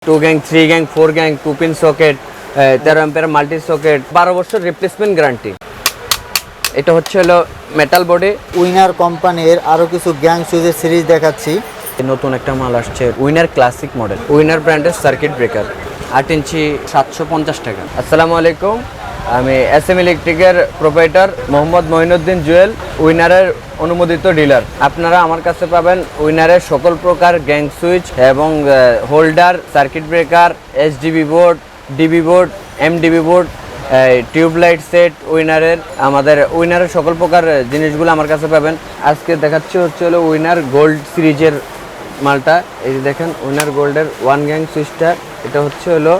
2 gang 3 gang 4 gang 2 pin socket 13 ampere multi socket 12 বছর replacement guarantee. এটা হচ্ছে হলো মেটাল বডি। উইনার কোম্পানির আরো কিছু গ্যাং সুইচের সিরিজ দেখাচ্ছি। নতুন একটা মাল আসছে উইনার ক্লাসিক মডেল, উইনার ব্র্যান্ডের সার্কিট ব্রেকার 8 ইঞ্চি 750 টাকা। আসসালামু আলাইকুম, আমি SM ইলেকট্রিকের প্রোপাইটার মোহাম্মদ মঈনুদ্দিন জুয়েল, উইনারের অনুমোদিত ডিলার। আপনারা আমার কাছে পাবেন উইনারের সকল প্রকার গ্যাং সুইচ এবং holder, circuit breaker, SDB board, DB board, MDB board, tubelight set. আমাদের উইনারের সকল প্রকার জিনিসগুলো আমার কাছে পাবেন। আজকে দেখাচ্ছি হচ্ছে হলো উইনার গোল্ড সিরিজের মালটা। এই যে দেখেন উইনার গোল্ডের 1 গ্যাং সুইচটা। এটা হচ্ছে হলো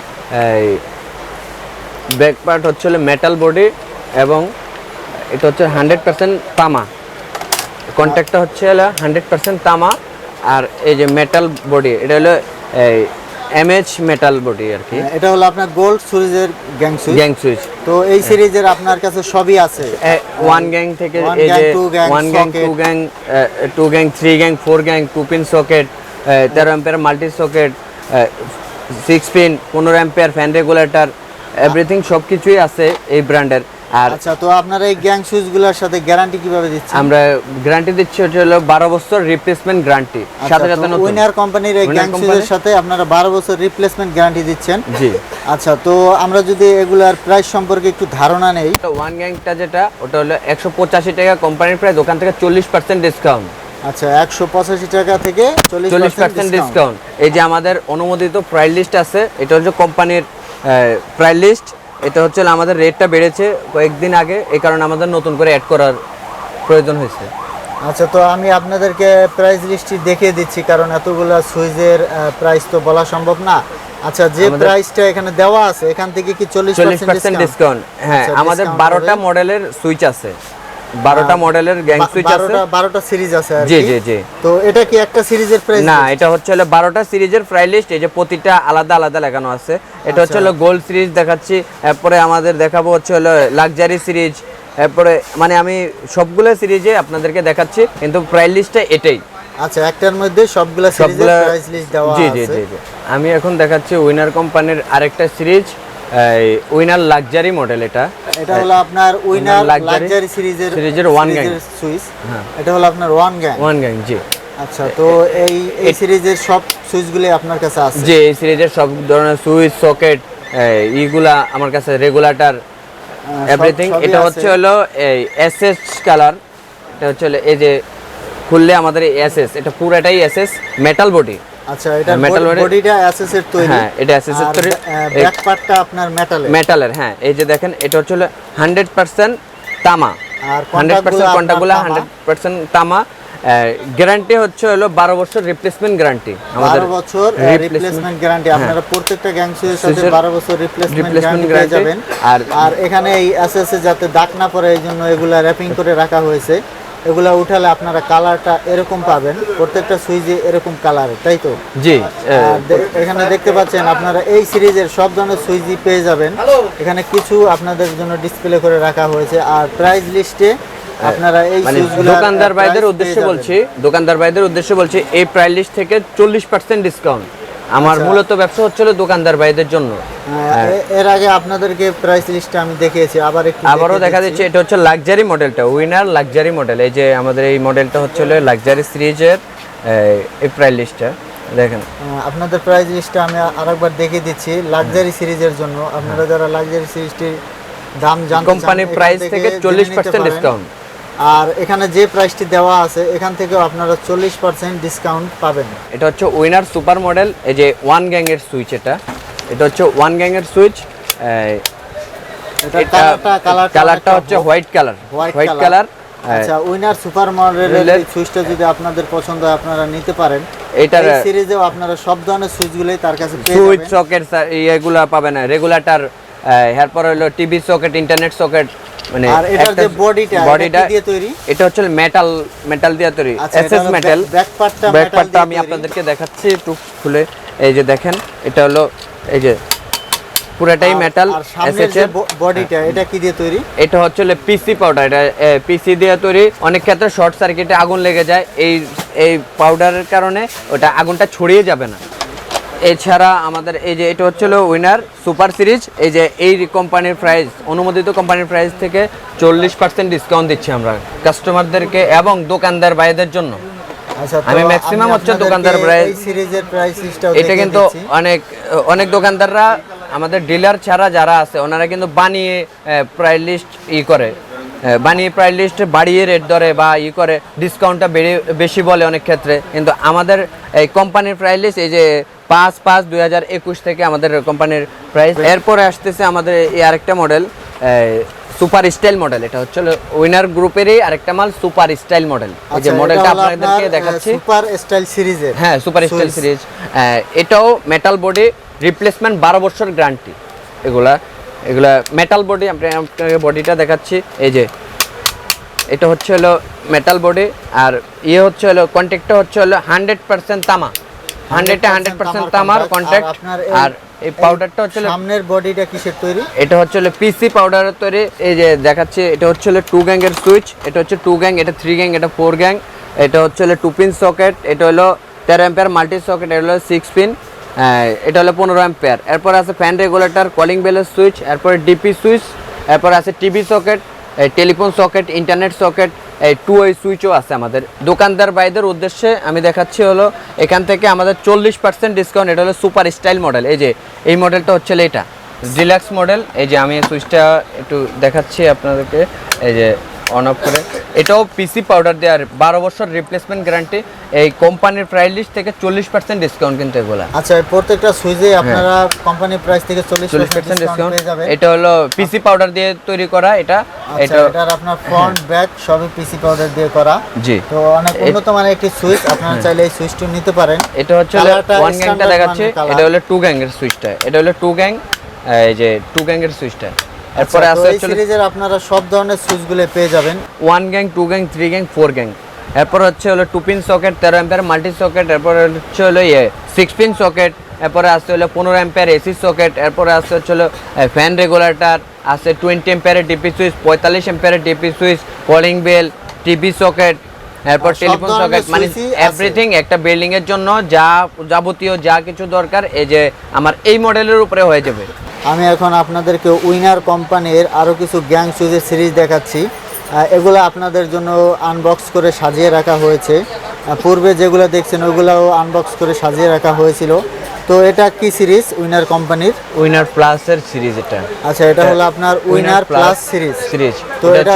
ব্যাক পার্ট হচ্ছে হলো মেটাল বডি এবং এটা হচ্ছে 100% তামা। কন্ট্যাক্টটা হচ্ছে হলো 100% তামা। আর এই যে মেটাল বডি, এটা হলো MH মেটাল বডি আর কি। এটা হলো আপনার গোল্ড সিরিজের গ্যাং সুইচ। তো এই সিরিজের আপনার কাছে সবই আছে, 1 গ্যাং থেকে এই যে 1 gang 2 gang 2 gang 3 gang 4 gang 2 pin socket, 13 ampere multi socket, 6 pin 15 ampere fan regulator, everything সবকিছুই আছে এই ব্র্যান্ডের। আর আচ্ছা, তো আপনারা এই গ্যাং সুইচগুলোর সাথে গ্যারান্টি কিভাবে দিচ্ছেন? আমরা গ্যারান্টি দিচ্ছি হলো 12 বছর রিপ্লেসমেন্ট গ্যারান্টি, সাথে সাথে নতুন। উইনার কোম্পানির এই গ্যাং সুইচের সাথে আপনারা 12 বছর রিপ্লেসমেন্ট গ্যারান্টি দিচ্ছেন। জি। আচ্ছা, তো আমরা যদি এগুলার প্রাইস সম্পর্কে একটু ধারণা নেই। 1 গ্যাংটা যেটা ওটা হলো 185 টাকা কোম্পানির প্রাইস, দোকান থেকে 40% ডিসকাউন্ট। আচ্ছা, 185 টাকা থেকে 40% ডিসকাউন্ট। এই যে আমাদের অনুমোদিত প্রাইস লিস্ট আছে, এটা হচ্ছে কোম্পানির প্রাইস লিস্ট। এটা হচ্ছে আমাদের রেটটা বেড়েছে কয়েকদিন আগে, এই কারণে আমাদের নতুন করে অ্যাড করার প্রয়োজন হয়েছে। আচ্ছা, তো আমি আপনাদেরকে প্রাইস লিস্টটি দেখিয়ে দিচ্ছি, কারণ এতগুলা সুইচের প্রাইস তো বলা সম্ভব না। আচ্ছা, যে প্রাইসটা এখানে দেওয়া আছে এখান থেকে কি 40% ডিসকাউন্ট? হ্যাঁ, আমাদের 12টা মডেলের সুইচ আছে, 12টা মডেলের গ্যাং সুইচ আছে, 12টা সিরিজ আছে আর কি। জি জি জি। তো এটা কি একটা সিরিজের প্রাইস? না, এটা হচ্ছে হলো 12টা সিরিজের প্রাইস লিস্ট। এই যে প্রতিটা আলাদা আলাদা লেখানো আছে। এটা হচ্ছে হলো গোল্ড সিরিজ দেখাচ্ছি, এরপরে আমাদের দেখাবো হচ্ছে হলো লাক্সারি সিরিজ, এরপরে মানে আমি সবগুলো সিরিজে আপনাদেরকে দেখাচ্ছি, কিন্তু প্রাইস লিস্টটা এটাই। আচ্ছা, একটার মধ্যে সবগুলা সিরিজের প্রাইস লিস্ট দেওয়া আছে। জি জি জি। আমি এখন দেখাচ্ছি উইনার কোম্পানির আরেকটা সিরিজ, উইনার লাক্সারি মডেল। এটা হলো আপনার উইনার লাক্সারি সিরিজের 1 গ্যাং সুইচ। এটা হলো আপনার 1 গ্যাং। জি। আচ্ছা, তো এই সিরিজের সব সুইচগুলো আপনার কাছে আছে? জি, এই সিরিজের সব ধরনের সুইচ, সকেট, এইগুলা আমার কাছে, রেগুলেটর, এভরিথিং। এটা হচ্ছে হলো এই SS কালার। এটা হচ্ছে এই যে খুললে আমাদের SS, এটা পুরোটাই SS মেটাল বডি। আচ্ছা, এটা বডিটা SS এর তৈরি? হ্যাঁ, এটা SS এর তৈরি। ব্যাক পার্টটা আপনার মেটালের। হ্যাঁ, এই যে দেখেন এটা হচ্ছে 100% তামা। আর 100% কন্টাক্টগুলো 100% তামা। গ্যারান্টি হচ্ছে হলো 12 বছর রিপ্লেসমেন্ট গ্যারান্টি। আমাদের 12 বছর রিপ্লেসমেন্ট গ্যারান্টি। আপনারা প্রত্যেকটা গ্যাং সুইচের সাথে 12 বছর রিপ্লেসমেন্ট গ্যারান্টি পেয়ে যাবেন। আর এখানে এই SS এ যাতে দাগ না পড়ে এই জন্য এগুলা র‍্যাপিং করে রাখা হয়েছে। এগুলা উঠালে আপনারা কালারটা এরকম পাবেন, প্রত্যেকটা সুইচে এরকম কালার, তাই তো? জি। এখানে দেখতে পাচ্ছেন আপনারা এই সিরিজের সব ধরনের সুইচই পেয়ে যাবেন। এখানে কিছু আপনাদের জন্য ডিসপ্লে করে রাখা হয়েছে। আর প্রাইস লিস্টে আপনারা এই সুইচগুলো দোকানদার ভাইদের উদ্দেশ্যে বলছি এই প্রাইস লিস্ট থেকে 40% ডিসকাউন্ট। আমার মূলত ব্যবসা হচ্ছিল দোকানদার ভাইদের জন্য। এর আগে আপনাদেরকে প্রাইস লিস্টটা আমি দেখিয়েছি, আবারও দেখা দিচ্ছে। এটা হচ্ছে লাক্সারি মডেলটা, উইনার লাক্সারি মডেল। এই যে আমাদের এই মডেলটা হচ্ছে লাক্সারি সিরিজের এই প্রাইস লিস্টটা দেখেন। আপনাদের প্রাইস লিস্টটা আমি আরেকবার দেখিয়ে দিচ্ছি লাক্সারি সিরিজের জন্য। আপনারা যারা লাক্সারি সিরিজটির দাম জানতে চান, কোম্পানি প্রাইস থেকে 40% ডিসকাউন্ট। আর এখানে যে প্রাইসটি দেওয়া আছে এখান থেকেও আপনারা 40% ডিসকাউন্ট পাবেন। এটা হচ্ছে উইনার সুপার মডেল। এই যে 1 গ্যাং এর সুইচ, এটা হচ্ছে 1 গ্যাং এর সুইচ। কালারটা হচ্ছে হোয়াইট কালার। আচ্ছা, উইনার সুপার মডেলের এই সুইচটা যদি আপনাদের পছন্দ হয় আপনারা নিতে পারেন। এটার এই সিরিজেও আপনারা সব ধরনের সুইচগুলোই তার কাছে পেয়ে যাবেন। সুইচ, সকেট, এগুলা পাবেন, রেগুলেটর, এরপর হলো টিভি সকেট, ইন্টারনেট সকেট। মানে আর এটার যে বডিটা দিয়ে তৈরি, এটা হচ্ছে মেটাল দিয়ে তৈরি, SS মেটাল। ব্যাক পার্টটা আমি আপনাদেরকে দেখাচ্ছি একটু খুলে। এই যে দেখেন, এটা হলো এই যে পুরোটাই মেটাল। আর সামনের যে বডিটা, এটা কি দিয়ে তৈরি? এটা হচ্ছে PC পাউডার। এটা PC দিয়ে তৈরি। অনেক ক্ষেত্রে শর্ট সার্কিটে আগুন লেগে যায়, এই পাউডারের কারণে ওটা আগুনটা ছড়িয়ে যাবে না। এছাড়া আমাদের এই যে এটা হচ্ছে উইনার সুপার সিরিজ, এই যে এই কোম্পানির প্রাইস, অনুমোদিত কোম্পানির প্রাইস থেকে 40% ডিসকাউন্ট দিচ্ছি আমরা কাস্টমারদেরকে এবং দোকানদার ভাইদের জন্য। আচ্ছা, তো আমি ম্যাক্সিমাম হচ্ছে দোকানদার আপনাদেরকে এই সিরিজের প্রাইস লিস্টটাও এটা কিন্তু অনেক দোকানদাররা আমাদের ডিলার ছাড়া যারা আছে ওনারা কিন্তু বানিয়ে প্রাইস লিস্ট করে, বানিয়ে প্রাইস লিস্ট বাড়িয়ে রেট ধরে বা করে ডিসকাউন্টটা বেশি বলে অনেক ক্ষেত্রে, কিন্তু আমাদের এই কোম্পানির প্রাইস লিস্ট এই যে 5/5/2021 থেকে আমাদের কোম্পানির প্রাইস। এরপরে আসতেছে আমাদের এই আরেকটা মডেল সুপার স্টাইল মডেল, এটা হচ্ছে উইনার গ্রুপেরই আরেকটা মাল সুপার স্টাইল মডেল। এই যে মডেলটা আপনাদেরকে দেখাচ্ছি সুপার স্টাইল সিরিজের, হ্যাঁ সুপার স্টাইল সিরিজ। এটাও মেটাল বডি, রিপ্লেসমেন্ট 12 বছর গ্যারান্টি। এগুলা মেটাল বডি, আপনাকে বডিটা দেখাচ্ছি। এই যে এটা হচ্ছে মেটাল বডি, আর হচ্ছে কন্ট্যাক্টটা হচ্ছে 100% তামা, 100% তামার কন্ট্যাক্ট। আর এই পাউডারটা হচ্ছে সামনের বডিটা কিসের তৈরি? এটা হচ্ছে পিসি পাউডারের তৈরি। এই যে দেখাচ্ছি, এটা হচ্ছে 2 গ্যাং এর সুইচ, এটা হচ্ছে 2 গ্যাং, এটা 3 গ্যাং, এটা 4 গ্যাং। এটা হচ্ছে 2 পিন সকেট, এটা হলো 13 অ্যাম্পিয়ার মাল্টি সকেট, এটা হলো 6 পিন, এটা হলো 15 অ্যাম্পিয়ার। এরপর আছে ফ্যান রেগুলেটর, কলিং বেলের সুইচ, এরপরে ডিপি সুইচ, এরপর আছে TV socket, telephone socket, internet socket, এই 2 সুইচও আছে আমাদের দোকানদার ভাইদের উদ্দেশ্যে। আমি দেখাচ্ছি এখান থেকে আমাদের 40% ডিসকাউন্ট। এটা হলো সুপার স্টাইল মডেল। এই যে এই মডেলটা হচ্ছে এটা ডিলাক্স মডেল। এই যে আমি সুইচটা একটু দেখাচ্ছি আপনাদেরকে, এই যে অন অফ করে। এটাও পিসি পাউডার দেওয়ার 12 বছর রিপ্লেসমেন্ট গ্যারান্টি। এই কোম্পানির প্রাইস লিস্ট থেকে 40% ডিসকাউন্ট কিন্তু এগুলা। আচ্ছা, প্রত্যেকটা সুইচে আপনারা কোম্পানির প্রাইস থেকে 40% ডিসকাউন্ট পেয়ে যাবেন। এটা হলো পিসি পাউডার দিয়ে তৈরি করা। এটার আপনার ফ্রন্ট ব্যাক সবই পিসি পাউডার দিয়ে করা। জি, তো অনেক উন্নত মানের একটি সুইচ, আপনারা চাইলে এই সুইচটি নিতে পারেন। এটা হচ্ছে 1 গ্যাংটা দেখাচ্ছি, এটা হলো 2 গ্যাং এর সুইচটা, এটা হলো 2 গ্যাং, এই যে 2 গ্যাং এর সুইচটা। এরপরে আছে এই সিরিজের আপনারা সব ধরনের সুইচগুলো পেয়ে যাবেন, 1 গ্যাং, 2 গ্যাং, 3 গ্যাং, 4 গ্যাং। এরপর হচ্ছে 2 pin socket, 13 ampere multi socket, এরপর হচ্ছে 6 পিন সকেট, এরপরে আছে 15 অ্যাম্পিয়ার এসি সকেট, এরপরে আছে ফ্যান রেগুলেটর, আছে 20 অ্যাম্পিয়ারের ডিপি সুইচ, 45 অ্যাম্পিয়ারের DP switch, calling bell, TV socket, এরপর টেলিফোন সকেট, মানে এভরিথিং একটা বিল্ডিং এর জন্য যাবতীয় যা কিছু দরকার এই যে আমার এই মডেলের উপরে হয়ে যাবে। আমি এখন আপনাদেরকে উইনার কোম্পানির আরও কিছু গ্যাং সুইচের সিরিজ দেখাচ্ছি। এগুলো আপনাদের জন্য আনবক্স করে সাজিয়ে রাখা হয়েছে। পূর্বে যেগুলো দেখছেন ওগুলোও আনবক্স করে সাজিয়ে রাখা হয়েছিল। তো এটা কি সিরিজ? উইনার কোম্পানির উইনার প্লাস এর সিরিজ এটা। আচ্ছা, এটা হলো আপনার উইনার প্লাস সিরিজ। তো এটা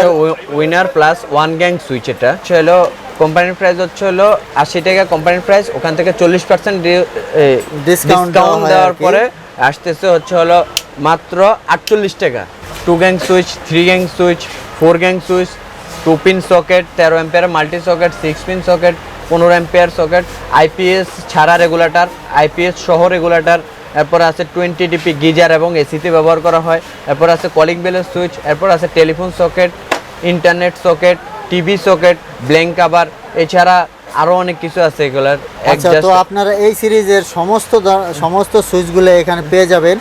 উইনার প্লাস 1 গ্যাং সুইচ। এটা হলো কোম্পানির প্রাইস হচ্ছে 80 টাকা কোম্পানির প্রাইস, ওখান থেকে 40% ডিসকাউন্ট দেওয়ার পরে আসতেছে হচ্ছে মাত্র 48 টাকা। 2 gang switch, 3 gang switch, 4 gang switch, 2 pin socket, 13 ampere multi socket, 6 pin socket, 15 ampere socket, IPS ছাড়া রেগুলেটর, আইপিএস সহ রেগুলেটর, এরপর আছে 20 ডিপি গিজার এবং এসিতে ব্যবহার করা হয়, এরপর আছে কলিং বেলের সুইচ, এরপর আছে telephone socket, internet socket, TV socket, blank cover, এছাড়া আরো অনেক কিছু আছে এগুলার। আচ্ছা, তো আপনারা এই সিরিজের সমস্ত সুইচগুলো এখানে পেয়ে যাবেন।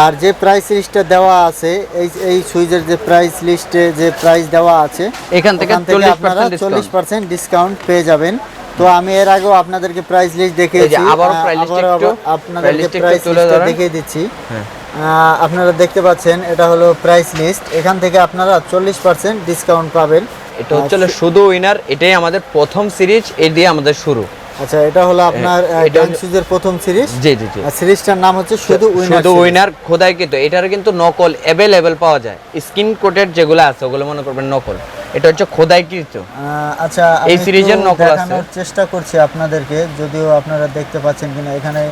আর যে প্রাইস লিস্টটা দেওয়া আছে, এই সুইচের যে প্রাইস লিস্টে যে প্রাইস দেওয়া আছে এখান থেকে আপনারা 40% ডিসকাউন্ট পেয়ে যাবেন। তো আমি এর আগেও আপনাদেরকে প্রাইস লিস্ট দেখিয়েছি, আপনাদেরকে প্রাইস লিস্টটা দেখিয়ে দিচ্ছি। আপনারা দেখতে পাচ্ছেন এটা হলো প্রাইস লিস্ট। এখান থেকে আপনারা 40% ডিসকাউন্ট পাবেন। এটা হচ্ছে শুধু উইনার, এটাই আমাদের প্রথম সিরিজ, এই দিয়ে আমাদের শুরু। আচ্ছা, এটা হলো আপনার গ্যাং সুইচের প্রথম সিরিজ। জি জি জি। সিরিজটার নাম হচ্ছে শুধু উইনার। শুধু উইনার খোদাইকৃত। এটার কিন্তু নকল अवेलेबल পাওয়া যায়, স্কিন কোটেড যেগুলো আছে ওগুলো মনে করবেন নকল, এটা হচ্ছে খোদাইকৃত। আচ্ছা, এই সিরিজের নকল আছে। চেষ্টা করছি আপনাদেরকে, যদিও আপনারা দেখতে পাচ্ছেন কিনা, এখানে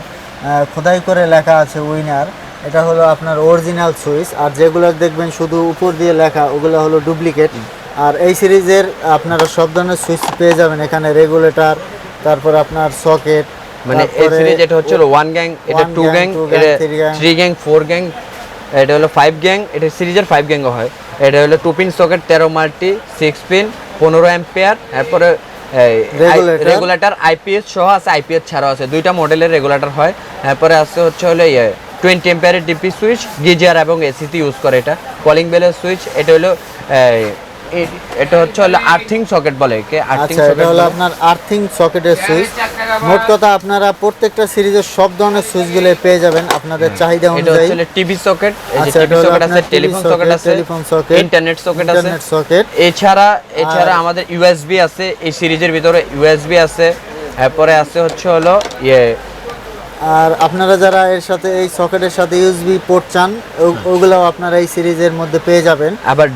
খোদাই করে লেখা আছে উইনার। এটা হলো আপনার অরিজিনাল সুইচ, আর যেগুলো দেখবেন শুধু উপর দিয়ে লেখা ওগুলো হলো ডুপ্লিকেট। আর এই সিরিজের আপনারা সব ধরনের সুইচ পেয়ে যাবেন এখানে, রেগুলেটর, তারপর আপনার সকেট, মানে এই সিরিজ এটা হচ্ছে 1 গ্যাং, এটা 2 গ্যাং, এটা 3 গ্যাং, 4 গ্যাং, এটা হলো 5 গ্যাং, এটা সিরিজের 5 গ্যাং হয়। এটা হলো 2 pin socket, 13 multi, 6 pin, 15 ampere, তারপরে রেগুলেটর আইপিএস সহ আছে, আইপিএস ছাড়াও আছে, দুইটা মডেলের রেগুলেটর হয়। তারপরে আছে হচ্ছে 20 অ্যাম্পিয়ারের ডিপি সুইচ, গিজার এবং এসিতে ইউজ করে। এটা কলিং বেলের সুইচ, এটা হলো এটা হচ্ছে হলো আর্থিং সকেট বলে একে, আর্থিং আচ্ছা, এটা সকেট হলো আপনার আর্থিং সকেটের সুইচ। মোট কথা আপনারা প্রত্যেকটা সিরিজের সব ধরনের সুইচগুলো পেয়ে যাবেন আপনাদের চাহিদা এটা অনুযায়ী। হচ্ছে টিভি সকেট, এই যে আচ্ছা, টিভি এটা হলো সকেট আছে, আপনার টেলিফোন TV সকেট আছে, টেলিফোন সকেট, ইন্টারনেট সকেট আছে, ইন্টারনেট সকেট। এছাড়া আমাদের ইউএসবি আছে, এই সিরিজের ভিতরে ইউএসবি আছে। এরপরে আছে হচ্ছে হলো আর আপনারা যারা এর সাথে এই সকেটের সাথে ইউএসবি পোর্ট চান ওগুলাও আপনারা এই সিরিজের মধ্যে পেয়ে যাবেন। আবার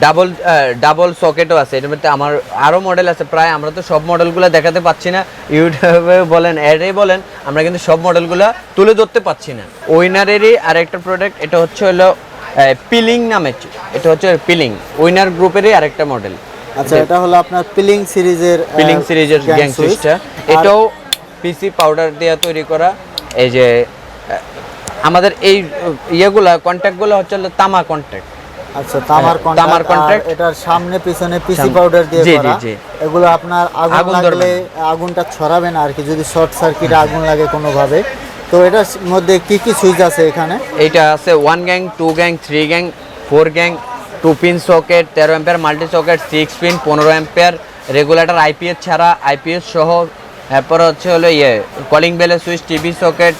ডাবল সকেটও আছে। এটার মধ্যে আমার আরো মডেল আছে প্রায়, আমরা তো সব মডেলগুলো দেখাতে পাচ্ছি না, ইউটিউবে বলেন অ্যাডে বলেন, আমরা কিন্তু সব মডেলগুলো তুলে ধরতে পাচ্ছি না। উইনারেরই আরেকটা প্রোডাক্ট, এটা হচ্ছে হলো পিলিং নামে, এটা হচ্ছে পিলিং, উইনার গ্রুপেরই আরেকটা মডেল। আচ্ছা, এটা হলো আপনার পিলিং সিরিজের গ্যাং সুইচটা। এটাও পিসি পাউডার দিয়ে তৈরি করা। এই যে আমাদের এই ইয়েগুলা কন্ট্যাক্টগুলো হচ্ছে হলো তামা কন্ট্যাক্ট। আচ্ছা, তামার কন্ট্যাক্ট। এটার সামনে পিছনে পিসি পাউডার দিয়ে করা। এগুলো আপনার আগুন লাগলে আগুনটা ছড়াবে না আর কি, যদি শর্ট সার্কিটে আগুন লাগে কোনোভাবে। তো এটার মধ্যে কি কি সুইচ আছে এখানে? এইটা আছে 1 gang, 2 gang, 3 gang, 4 gang, 2 pin socket, 13 ampere multi socket, 6 pin, 15 ampere regulator, IPS ছাড়া, আইপিএস সহ। এরপর হচ্ছে হলো কলিং বেলের switch, TV socket,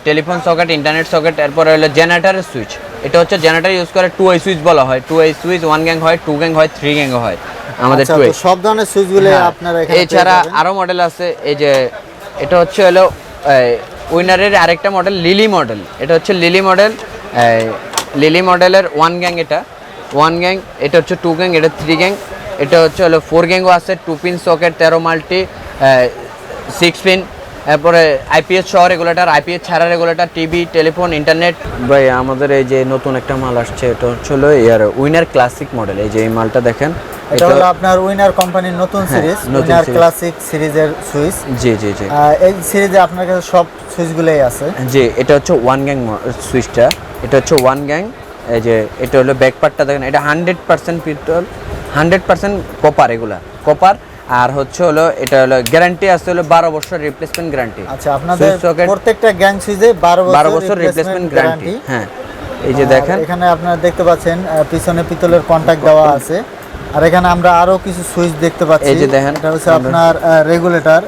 telephone socket, internet socket. এরপরে হলো জেনারেটরের সুইচ। এটা হচ্ছে জেনারেটর ইউজ করে 2 ওয়ে সুইচ বলা হয়। 2 ওয়ে সুইচ 1 গ্যাং হয়, 2 গ্যাং হয়, 3 গ্যাং হয় আমাদের 2 ওয়ে। সব ধরনের সুইচগুলো আপনারা এখানে পেয়ে যাবেন। এছাড়া আরো মডেল আছে। এই যে এটা হচ্ছে হলো উইনারের আরেকটা মডেল, লিলি মডেল। এটা হচ্ছে লিলি মডেল, লিলি মডেলের 1 গ্যাং, এটা 1 গ্যাং, এটা হচ্ছে 2 গ্যাং, এটা 3 গ্যাং, এটা হচ্ছে হলো 4 গ্যাংও আছে, 2 পিন সকেট, 13 মাল্টি, 6 পিন। এরপরে আইপিএস সহ রেগুলেটর, আইপিএস ছাড়া রেগুলেটর, টিভি, টেলিফোন, ইন্টারনেট। ভাই আমাদের এই যে নতুন একটা মাল আসছে, এটা হচ্ছে হলো উইনার ক্লাসিক মডেল। এই যে এই মালটা দেখেন, এটা হলো আপনার উইনার কোম্পানির নতুন সিরিজ, উইনার ক্লাসিক সিরিজের সুইচ। জি জি জি, এই সিরিজে আপনার কাছে সব সুইচগুলোই আছে। জি, এটা হচ্ছে 1 গ্যাং সুইচটা, এটা হচ্ছে 1 গ্যাং। এই যে এটা হলো ব্যাক পার্টটা দেখেন, এটা 100% পিতল, 100% কপার, এগুলা কপার। আর হচ্ছে হলো এটা হলো গ্যারান্টি আছে হলো 12 বছর রিপ্লেসমেন্ট গ্যারান্টি। আচ্ছা, আপনাদের প্রত্যেকটা গ্যাং সুইচে 12 বছর রিপ্লেসমেন্ট গ্যারান্টি। হ্যাঁ, এই যে দেখেন এখানে আপনারা দেখতে পাচ্ছেন পিছনে পিতলের কন্টাক্ট দেওয়া আছে। আর এখানে আমরা আরো কিছু সুইচ দেখতে পাচ্ছি। এই যে দেখেন, এটা হচ্ছে আপনার রেগুলেটর।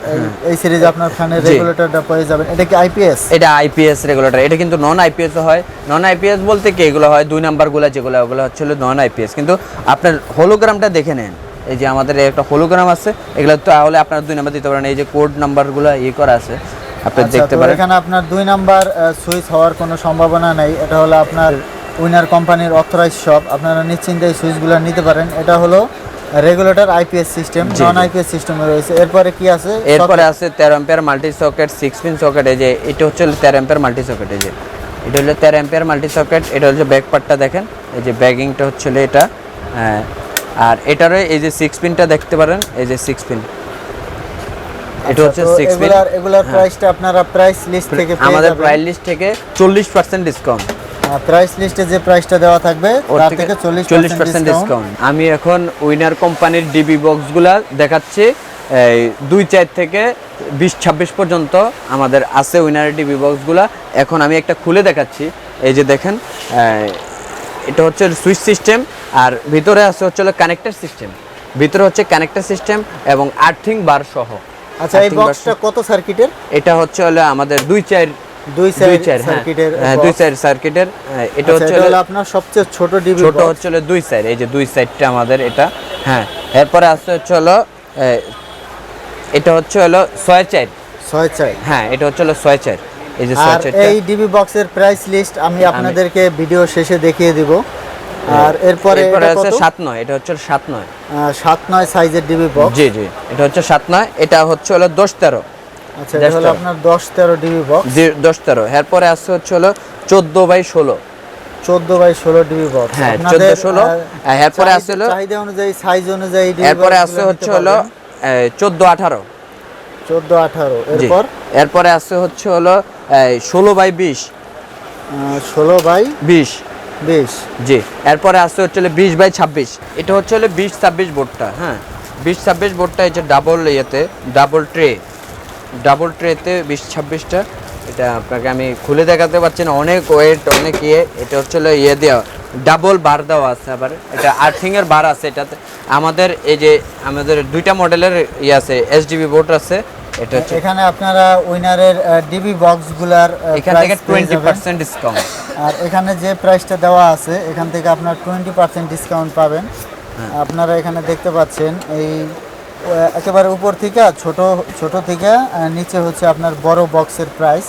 এই সিরিজে আপনার ফ্যানের রেগুলেটরটা পেয়ে যাবেন। এটা কি আইপিএস? এটা আইপিএস রেগুলেটর। এটা কিন্তু নন আইপিএস হয়। নন আইপিএস বলতে কি, এগুলো হয় 2 নাম্বারগুলো, যেগুলো ওগুলো হচ্ছে নন আইপিএস। কিন্তু আপনার হোলোগ্রামটা দেখে নেন, এই যে আমাদের একটা হোলোগ্রাম আছে, এগুলো তাহলে আপনার 2 নাম্বার দিতে পারেন। এই যে কোড নাম্বারগুলো করা আছে, আপনি দেখতে পারেন। এখানে আপনার 2 নাম্বার সুইচ হওয়ার কোনো সম্ভাবনা নাই। এটা হলো আপনার উইনার কোম্পানির অথরাইজ শপ, আপনারা নিশ্চিন্তে এই সুইচগুলো নিতে পারেন। এটা হলো রেগুলেটর আইপিএস সিস্টেম, নন আইপিএস সিস্টেমে রয়েছে। এরপরে কি আছে? এরপরে আছে 13 ampere multi socket, 6 pin socket. এই যে এটা হচ্ছে 13 অ্যাম্পিয়ার মাল্টি সকেট। এই যে এটা হলো 13 অ্যাম্পিয়ার মাল্টি সকেট। এটা হচ্ছে ব্যাক পার্টটা দেখেন, এই যে ব্যাগিংটা হচ্ছে এটা। হ্যাঁ, আর এটারও এই যে 6 পিনটা দেখতে পারেন, এই যে 6 পিন, এটা হচ্ছে 6 পিন। এগুলার প্রাইসটা আপনারা প্রাইস লিস্ট থেকে পেয়ে যাবেন। আমাদের প্রাইস লিস্ট থেকে 40% ডিসকাউন্ট। প্রাইস লিস্টে যে প্রাইসটা দেওয়া থাকবে তার থেকে 40% ডিসকাউন্ট। আমি এখন উইনার কোম্পানির ডিবি বক্সগুলা দেখাচ্ছি। 2.4 থেকে 20-26 পর্যন্ত আমাদের আছে উইনারের ডিবি বক্সগুলা। এখন আমি একটা খুলে দেখাচ্ছি। এই যে দেখেন, এটা হচ্ছে সুইচ সিস্টেম, আর ভিতরে আছে হচ্ছে কানেক্টর সিস্টেম। ভিতরে হচ্ছে কানেক্টর সিস্টেম এবং আর্থিং বার সহ। আচ্ছা, এই বক্সটা কত সার্কিটের? এটা হচ্ছে আমাদের 2.4 সার্কিটের। এটা হচ্ছে আপনার সবচেয়ে ছোট ডিবি, ছোট হচ্ছে 2 সাইড। এই যে 2 সাইডটা আমাদের এটা। হ্যাঁ, এরপরে আসছে হচ্ছে এটা হচ্ছে 6.4। হ্যাঁ, এটা হচ্ছে 6.4। এই যে 6.4। এই ডিবি বক্সের প্রাইস লিস্ট আমি আপনাদেরকে ভিডিও শেষে দেখিয়ে দিব। আর এরপরে এটা হচ্ছে 7.9। এটা হচ্ছে 7.9 সাইজের ডিবি বক্স। জি জি, এটা হচ্ছে 7.9। এটা হচ্ছে 10-13। আচ্ছা, এটা হলো আপনার 10-13 ডিবি বক্স। জি, 10-13। এরপরে আসছে হচ্ছে 14/16। 14/16 ডিবি বক্স। হ্যাঁ, 14-16। এরপরে আসছে চাহিদা অনুযায়ী, সাইজ অনুযায়ী ডিবি। এরপরে আসছে হচ্ছে 14-18। 14-18। এরপরে আসছে হচ্ছে 16/20। 16/20। জি, এরপরে আসছে হচ্ছে 20/26। এটা হচ্ছে 20-26 বোর্ডটা। হ্যাঁ, 20-26 বোর্ডটা এই যে ডাবল ট্রেতে 20-26টা। এটা আপনাকে আমি খুলে দেখাতে পারছি না, অনেক ওয়েট, অনেক এটা হচ্ছে দেওয়া ডাবল বার দেওয়া আছে, আবার এটা আর্থিং এর বার আছে। এটাতে আমাদের এই যে আমাদের দুইটা মডেলের আছে, এসডিবি বোর্ড আছে। এটা হচ্ছে এখানে আপনারা উইনারের ডিবি বক্সগুলার এখান থেকে 20% ডিসকাউন্ট, আর এখানে যে প্রাইসটা দেওয়া আছে এখান থেকে আপনার 20% ডিসকাউন্ট পাবেন। আপনারা এখানে দেখতে পাচ্ছেন এই একেবারে উপর থেকে ছোট থেকে নিচে হচ্ছে আপনার বড় বক্সের প্রাইস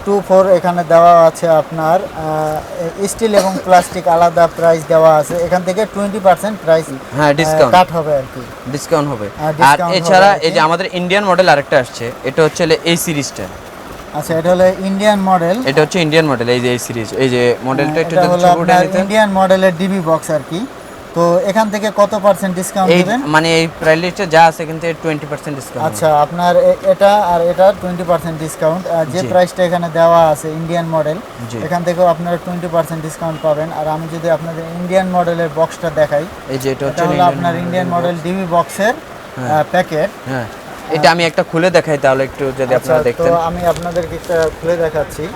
2-4 এখানে দেওয়া আছে। আপনার স্টিল এবং প্লাস্টিক আলাদা প্রাইস দেওয়া আছে, এখান থেকে 20% প্রাইস ডিসকাউন্ট কাট হবে আর কি, ডিসকাউন্ট হবে। আর এছাড়া এই যে আমাদের ইন্ডিয়ান মডেল আরেকটা আসছে, এটা হচ্ছে এই সিরিজটা। আচ্ছা, এটা হলো ইন্ডিয়ান মডেল, এটা হচ্ছে ইন্ডিয়ান মডেল। এই যে এই সিরিজ, এই যে মডেলটা একটু যদি ছোটটা নিতে, ইন্ডিয়ান মডেলের ডিবি বক্স আর কি। তো এখান থেকে কত পার্সেন্ট ডিসকাউন্ট দিবেন? মানে এই প্রাইস লিস্টে যা আছে এখান থেকে 20% ডিসকাউন্ট। আচ্ছা, আপনার এটা আর এটা 20% ডিসকাউন্ট। আর যে প্রাইসটা এখানে দেওয়া আছে ইন্ডিয়ান মডেল, এখান থেকেও আপনারা 20% ডিসকাউন্ট পাবেন। আর আমি যদি আপনাদের ইন্ডিয়ান মডেলের বক্সটা দেখাই, এই যে এটা হচ্ছে আপনার ইন্ডিয়ান মডেল ডিবি বক্সের প্যাকেট। হ্যাঁ, এটা আমি একটা খুলে দেখাই তাহলে একটু যদি আপনারা দেখতেন। তো আমি আপনাদেরকে একটা খুলে দেখাচ্ছি।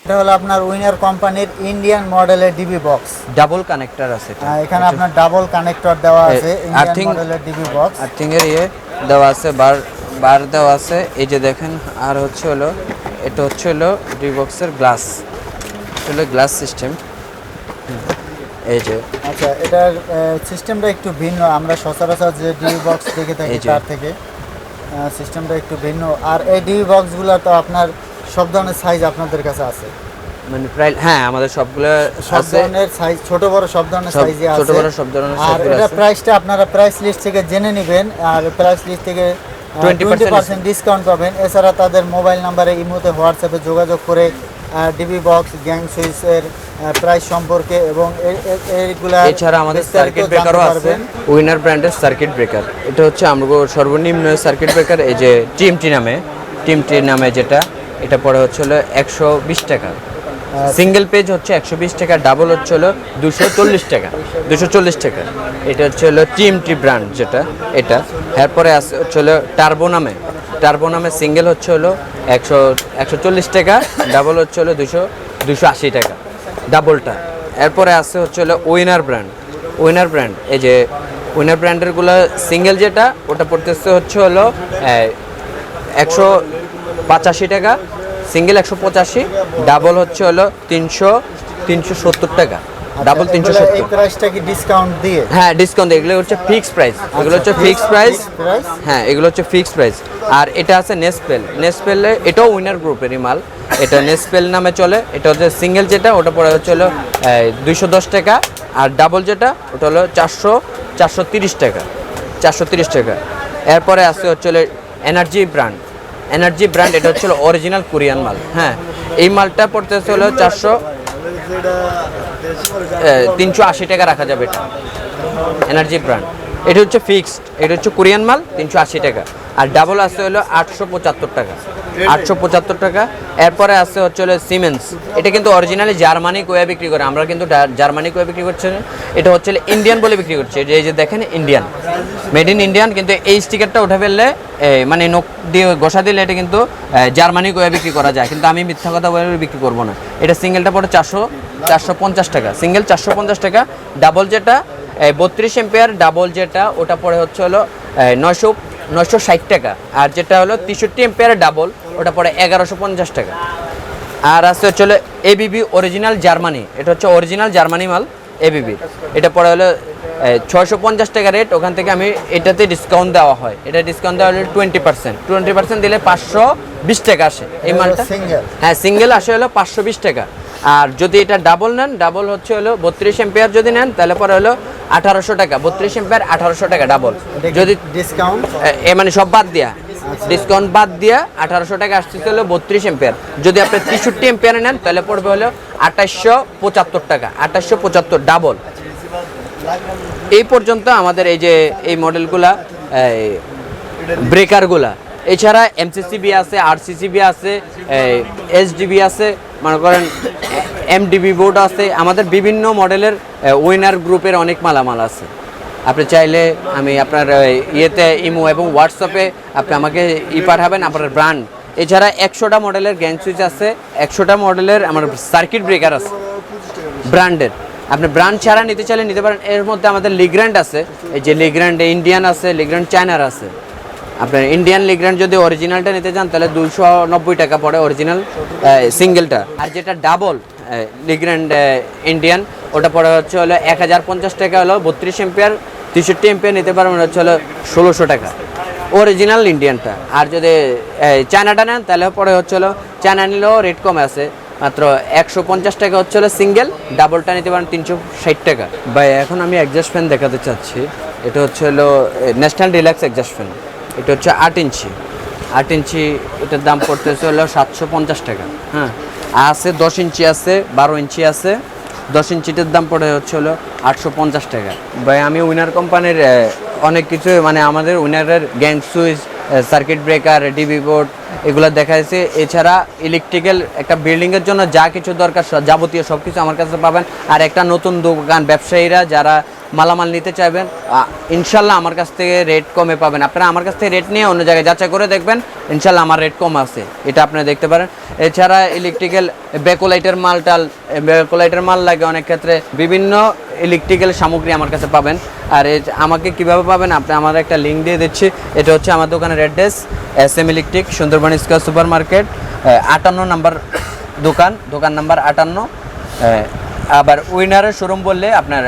এটা হলো আপনার উইনার কোম্পানির ইন্ডিয়ান মডেলের ডিবি বক্স, ডাবল কানেক্টর আছে। এখানে আপনার ডাবল কানেক্টর দেওয়া আছে ইন্ডিয়ান মডেলের ডিবি বক্স। আর্থিং এর দেওয়া আছে, বার দেওয়া আছে। এই যে দেখেন, আর হচ্ছে হলো এটা হচ্ছে হলো ডিবি বক্সের গ্লাস, হলো গ্লাস সিস্টেম। এই যে আচ্ছা, এটার সিস্টেমটা একটু ভিন্ন, আমরা সচরাচর যে ডিবি বক্স দেখে থাকি তার থেকে সিস্টেমটা একটু ভিন্ন। আর এই ডিবি বক্সগুলো তো আপনার সব ধরনের সাইজ আপনাদের কাছে আছে, মানে প্রায় আমাদের সবগুলো সব ধরনের সাইজ, ছোট বড় সব ধরনের সাইজে আছে, ছোট বড় সব ধরনের। আর এটা প্রাইসটা আপনারা প্রাইস লিস্ট থেকে জেনে নেবেন, আর প্রাইস লিস্ট থেকে 20% ডিসকাউন্ট পাবেন। এছাড়া তাদের মোবাইল নাম্বারে, ইমোতে, হোয়াটসঅ্যাপে যোগাযোগ করে ডিবি বক্স, গ্যাং সুইচের প্রাইস সম্পর্কে এবং এইগুলা, এছাড়া আমাদের সার্কিট ব্রেকারও আছে, উইনার ব্র্যান্ডের সার্কিট ব্রেকার। এটা হচ্ছে আমাদের সর্বনিম্ন সার্কিট ব্রেকার, এই যে টিএমটি নামে যেটা, এটা পড়ে হচ্ছে হলো 120 টাকা। সিঙ্গেল পেজ হচ্ছে 120 টাকা, ডাবল হচ্ছে হলো 240 টাকা। এটা হচ্ছে হলো টিএমটি ব্র্যান্ড যেটা, এটা। এরপরে আছে হচ্ছে হলো টার্বো নামে সিঙ্গেল হচ্ছে হলো 140 টাকা, ডাবল হচ্ছে হলো 280 টাকা ডাবলটা। এরপরে আছে হচ্ছে হলো উইনার ব্র্যান্ড। এই যে উইনার ব্র্যান্ডেরগুলো সিঙ্গেল যেটা, ওটা পড়তেছে হচ্ছে হলো 185 টাকা, সিঙ্গেল 185, ডাবল হচ্ছে হলো 370 টাকা, ডাবল 370। এই প্রাইসটা কি ডিসকাউন্ট দিয়ে? হ্যাঁ, ডিসকাউন্ট। এগুলো হচ্ছে ফিক্সড প্রাইস, এগুলো হচ্ছে ফিক্সড প্রাইস। হ্যাঁ, এগুলো হচ্ছে ফিক্সড প্রাইস। আর এটা আছে নেসপেল, এটাও উইনার গ্রুপেরই মাল, এটা নেসপেল নামে চলে। এটা হচ্ছে সিঙ্গেল যেটা, ওটা পড়ে হচ্ছে হলো 210 টাকা, আর ডাবল যেটা ওটা হলো 430 টাকা। এরপরে আছে হচ্ছে হলো এনার্জি ব্র্যান্ড, এটা হচ্ছে অরিজিনাল কোরিয়ান মাল। হ্যাঁ, এই মালটা পড়তেছে হলো 380 টাকা রাখা যাবে। এটা এনার্জি ব্র্যান্ড, এটা হচ্ছে ফিক্সড, এটা হচ্ছে কোরিয়ান মাল, 380 টাকা। আর ডাবল আছে হলো 875 টাকা। এরপরে আছে হচ্ছে হলো সিমেন্স, এটা কিন্তু অরিজিনালি জার্মানি কোয়া বিক্রি করে, আমরা কিন্তু জার্মানি কোয়া বিক্রি করছি না, এটা হচ্ছে ইন্ডিয়ান বলে বিক্রি করছে। এই যে দেখেন, ইন্ডিয়ান, মেড ইন ইন্ডিয়ান। কিন্তু এই স্টিকারটা উঠে ফেললে, মানে নখ দিয়ে ঘষা দিলে এটা কিন্তু জার্মানি কোয়া বিক্রি করা যায়, কিন্তু আমি মিথ্যা কথা বলে বিক্রি করবো না। এটা সিঙ্গেলটা পড়ে 450 টাকা, সিঙ্গেল 450 টাকা। ডাবল যেটা 32 এম্পিয়ার, ডাবল যেটা ওটা পড়ে হচ্ছে হলো 960 টাকা। আর যেটা হলো 63 এম্পিয়ার ডাবল, ওটা পড়ে 1150 টাকা। আর আছে হচ্ছে হলো এবিবি অরিজিনাল জার্মানি, এটা হচ্ছে অরিজিনাল জার্মানি মাল এবিবি, এটা পড়ে হলো 650 টাকা রেট। ওখান থেকে আমি এটাতে ডিসকাউন্ট দেওয়া হয়, এটা ডিসকাউন্ট দেওয়া হলো 20% দিলে 520 টাকা আসে এই মালটা। হ্যাঁ, সিঙ্গেল আসে হলো 520 টাকা। আর যদি এটা ডাবল নেন, ডাবল হচ্ছে হলো 32 এম্পিয়ার যদি নেন, তাহলে পরে হলো 1800 টাকা, 32 এম্পিয়ার 1800 টাকা ডাবল। যদি ডিসকাউন্ট মানে সব বাদ দিয়া, ডিসকাউন্ট বাদ দিয়া 1800 টাকা আসছে হলো 32 এম্পিয়ার। যদি আপনি 63 এম্পিয়ারে নেন, তাহলে পড়বে হলো 2875 টাকা, 2875 ডাবল। এই পর্যন্ত আমাদের এই যে এই মডেলগুলা, ব্রেকারগুলা। এছাড়া এমসিসিবি আছে, আরসিসিবি আছে, এসডিবি আছে, মনে করেন এমডিবি বোর্ড আছে। আমাদের বিভিন্ন মডেলের উইনার গ্রুপের অনেক মালামাল আছে। আপনি চাইলে আমি আপনার ইয়েতে ইমো এবং হোয়াটসঅ্যাপে আপনি আমাকে পাঠাবেন আপনার ব্র্যান্ড, এছাড়া 100টা মডেলের গ্যাং সুইচ আছে, 100টা মডেলের আমার সার্কিট ব্রেকার আছে ব্র্যান্ডের। আপনি ব্র্যান্ড ছাড়া নিতে চাইলে নিতে পারেন। এর মধ্যে আমাদের লিগ্র্যান্ড আছে, এই যে লিগ্র্যান্ড ইন্ডিয়ান আছে, লিগ্র্যান্ড চায়নার আছে। আপনার ইন্ডিয়ান লিগ্র্যান্ড যদি অরিজিনালটা নিতে চান তাহলে 290 টাকা পড়ে অরিজিনাল সিঙ্গেলটা। আর যেটা ডাবল লিগ্র্যান্ড ইন্ডিয়ান ওটা পড়ে হচ্ছে হলো 1050 টাকা, হলো 32 এম্পিয়ার 63 এম্পিয়ার নিতে পারবেন হচ্ছে হলো 1600 টাকা অরিজিনাল ইন্ডিয়ানটা। আর যদি চায়নাটা নেন তাহলে পরে হচ্ছে হলো চায়না নিলেও রেট কমে আছে, মাত্র 150 টাকা হচ্ছে হলো সিঙ্গেল, ডাবলটা নিতে পারেন 360 টাকা। ভাই এখন আমি এক্সজস্ট ফ্যান দেখাতে চাচ্ছি। এটা হচ্ছে হলো ন্যাশনাল রিল্যাক্স এক্সজস্ট ফ্যান। এটা হচ্ছে 8 ইঞ্চি, 8 ইঞ্চি, এটার দাম পড়তেছে হলো 750 টাকা। হ্যাঁ, আছে 10 ইঞ্চি আছে, 12 ইঞ্চি আছে। 10 ইঞ্চিটার দাম পড়ে হচ্ছে হলো 850 টাকা। ভাই আমি উইনার কোম্পানির অনেক কিছু মানে আমাদের উইনারের gang switch, circuit breaker, DB board এগুলো দেখাইছে। এছাড়া ইলেকট্রিক্যাল একটা বিল্ডিংয়ের জন্য যা কিছু দরকার যাবতীয় সব কিছু আমার কাছে পাবেন। আর একটা নতুন দোকান ব্যবসায়ীরা যারা মালামাল নিতে চাইবেন ইনশাল্লাহ আমার কাছ থেকে রেট কমে পাবেন। আপনারা আমার কাছ থেকে রেট নিয়ে অন্য জায়গায় যাচাই করে দেখবেন, ইনশাল্লাহ আমার রেট কম আছে, এটা আপনারা দেখতে পারেন। এছাড়া ইলেকট্রিক্যাল ব্যাকলাইটের ব্যাকলাইটের মাল লাগে অনেক ক্ষেত্রে, বিভিন্ন ইলেকট্রিক্যাল সামগ্রী আমার কাছে পাবেন। আর আমাকে কিভাবে পাবেন, আপনি আমার একটা লিঙ্ক দিয়ে দিচ্ছি। এটা হচ্ছে আমার দোকানের address, SM electric, Sundarban square super market, 58 number দোকান নাম্বার 58। আবার উইনারের শোরুম বললে আপনার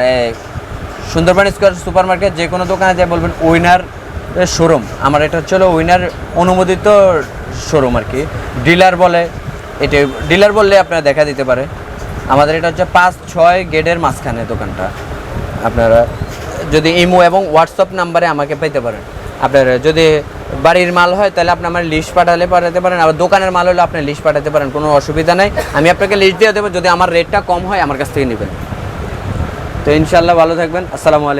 সুন্দরবন স্কয়ার সুপার মার্কেট যে কোনো দোকানে যাই বলবেন উইনার শোরুম। আমার এটা হচ্ছে উইনার অনুমোদিত শোরুম আর কি। ডিলার বলে, এটা ডিলার বললে আপনারা দেখা দিতে পারে। আমাদের এটা হচ্ছে 5-6 গেটের মাঝখানে দোকানটা। আপনারা যদি ইমো এবং হোয়াটসঅ্যাপ নাম্বারে আমাকে পেতে পারেন। আপনারা যদি বাড়ির মাল হয় তাহলে আপনি আমার লিস্ট পাঠাতে পারেন, আবার দোকানের মাল হলে আপনি লিস্ট পাঠাতে পারেন, কোনো অসুবিধা নাই। আমি আপনাকে লিস্ট দিয়ে দেবো, যদি আমার রেটটা কম হয় আমার কাছ থেকে নেবেন। তো ইনশাল্লাহ ভালো থাকবেন। আসসালামু আলাইকুম।